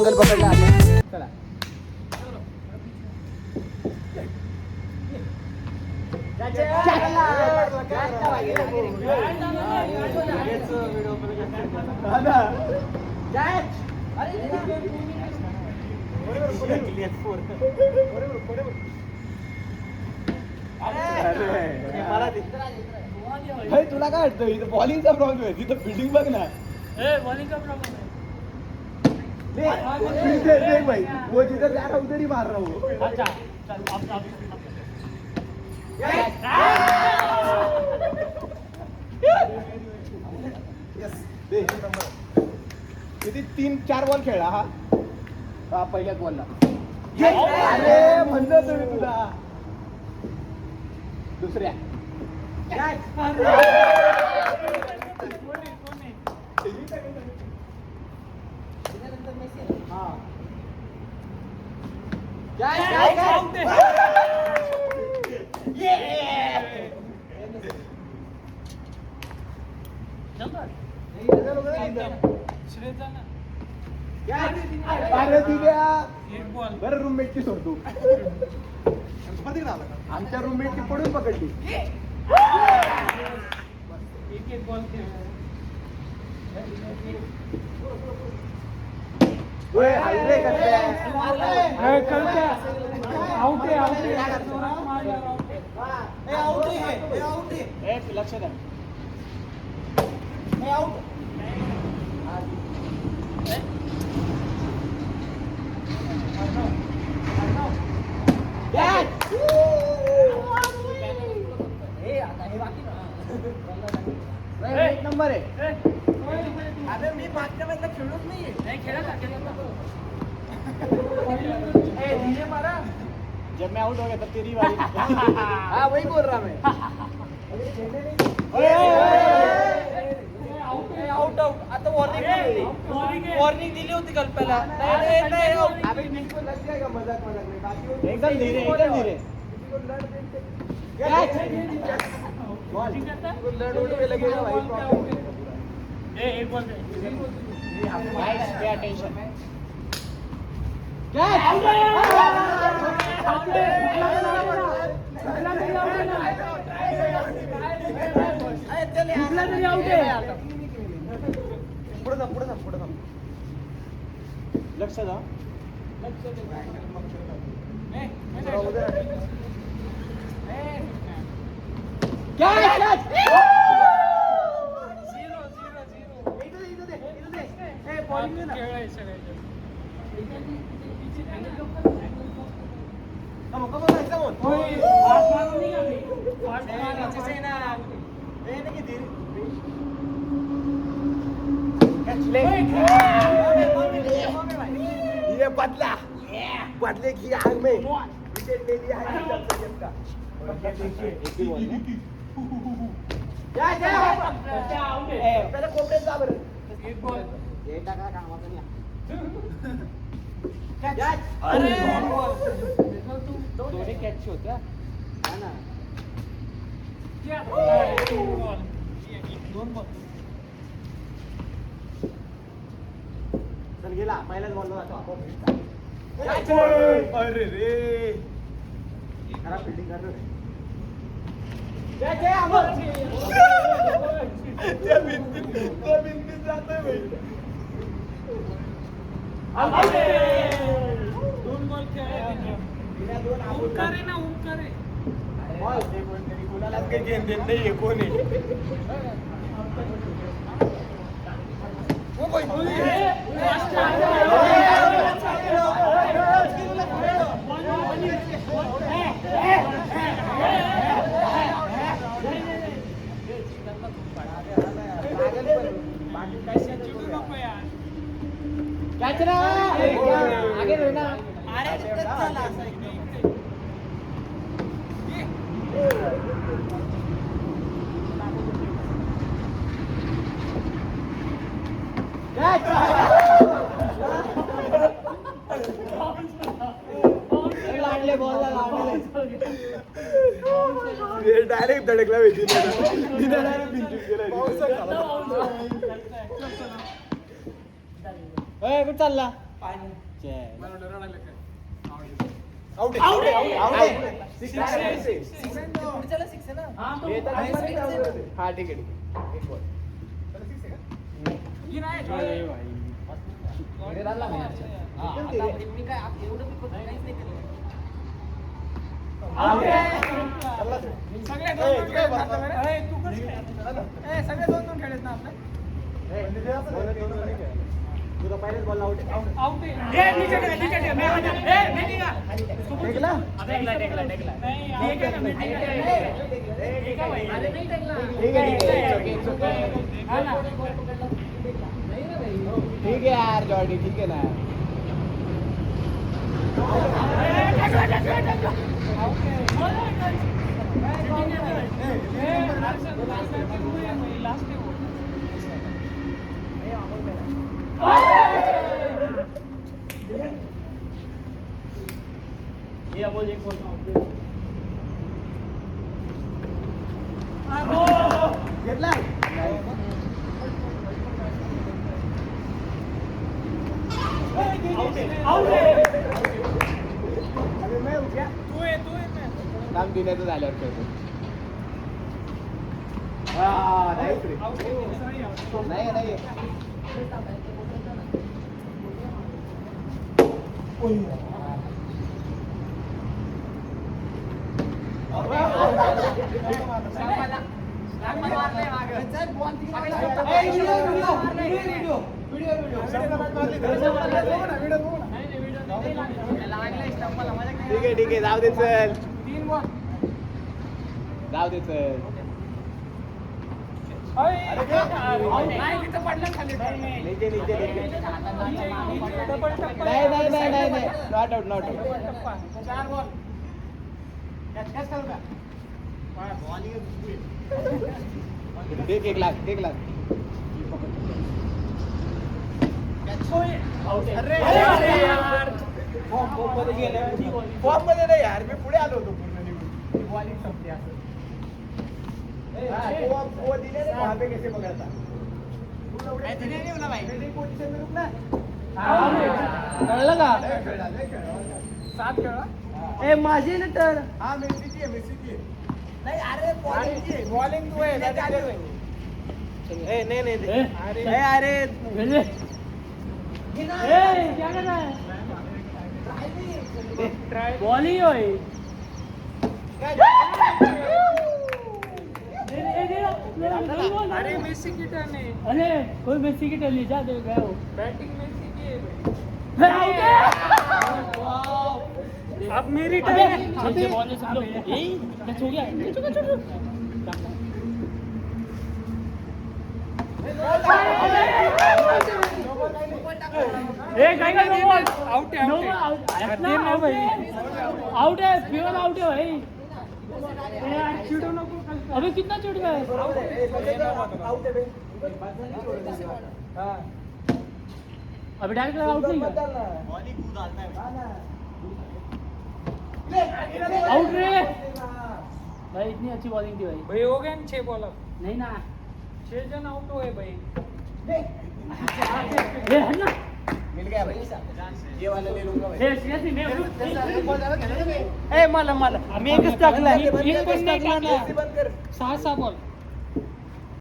Angle पकडला आता. चला तुला काय वाटतं इथं बॉलिंगचा प्रॉब्लेम आहे, तिथं फिल्डिंग बघ ना. बॉलिंगचा प्रॉब्लेम देख भाई वो जिधर जा रहा उधर ही मार रहा हूँ. अच्छा किती 3-4 बॉल खेळला हा पहिल्याच बॉलला. अरे म्हणलं तुम्ही तुला दुसऱ्या बरं रूममेटची सोडतो. आमच्या रूममेटची पडून पकडली. एक बॉल लक्ष द्या. एक नंबर आहे. अरे मी मागच्या वेळेला खेळलोच नाही खेळा मारा. जब मैं आउट हो गया तब तेरी बारी. हाँ वही बोल रहा मैं. आउट आता वॉर्निंग दिली होती कल्पना. एकदम धीरे एकदम धीरे. लगेगा भाई. एक बॉल पे अटेंशन. पुढे लक्ष द्या. ये बदले की आग में विकेट ले लिया है. त्याला कोपऱ्यात जा बरं. एक बॉल टाका कामाचा नाही. दोन्ही कॅच होत्या ना. दोन बॉल चल गेला पहिल्याच बॉल. अरे रे खराब फिल्डिंग कर रहे. त्या भिंतीत जातोय भाई. दोन बॉल ओंकार आहे. बॉल ते कोणतरी कोणालाच काही गेम देत नाहीये. कोण आहे आगे रहना. लागले बॉल लागले. डायरेक्ट धडकला माहिती डायरेक्ट भिंतीत गेला. कुठं चालला. आउट हा ठीक आहे एक बॉल सगळे दोन दोन खेळत ना आपले तुला पहिलेच बॉल आउट ठीक आहे यार जॉर्डी ठीक आहे ना घेतला काम दिल्याचं झाल्यावर खेळतो नाही नाही ठीक आहे जाऊ दे चल जाऊ दे चल नाही नॉट आउट देख एक लाख फॉर्म मध्ये नाही यार मी पुढे आलो होतो पूर्ण बॉलिंग संपली असं वहाँ पे कैसे पकड़ता पोजीशन में रुकना कळलं का सात खेळा ए माझी ना तर हा मेसीची आहे नाही अरे बॉलिंग तू आहे ए नहीं अरे क्या कर रहा है बॉल ही हो अरे मेसी की टर्न है अरे कोई मेसी की टर्न जा दे गया हो बैटिंग मेसी की अब मेरी टर्न छह बॉल में सब लोग यही कैच हो गया आउट है भाई आउट है प्योर आउट है भाई अभी कितना चढ़ गया है अभी डायरेक्ट आउट नहीं आउट रे भाई इतनी अच्छी बॉलिंग थी भाई भाई हो गए 6 बॉलर नहीं ना 6 जन आउट हुए भाई ये है ना मिल गया भाई ये वाला ले लूंगा भाई ए सीरियसली मैं ए मला मी एकच टाकला एक पण नाही टाकला. बंद कर 6 बॉल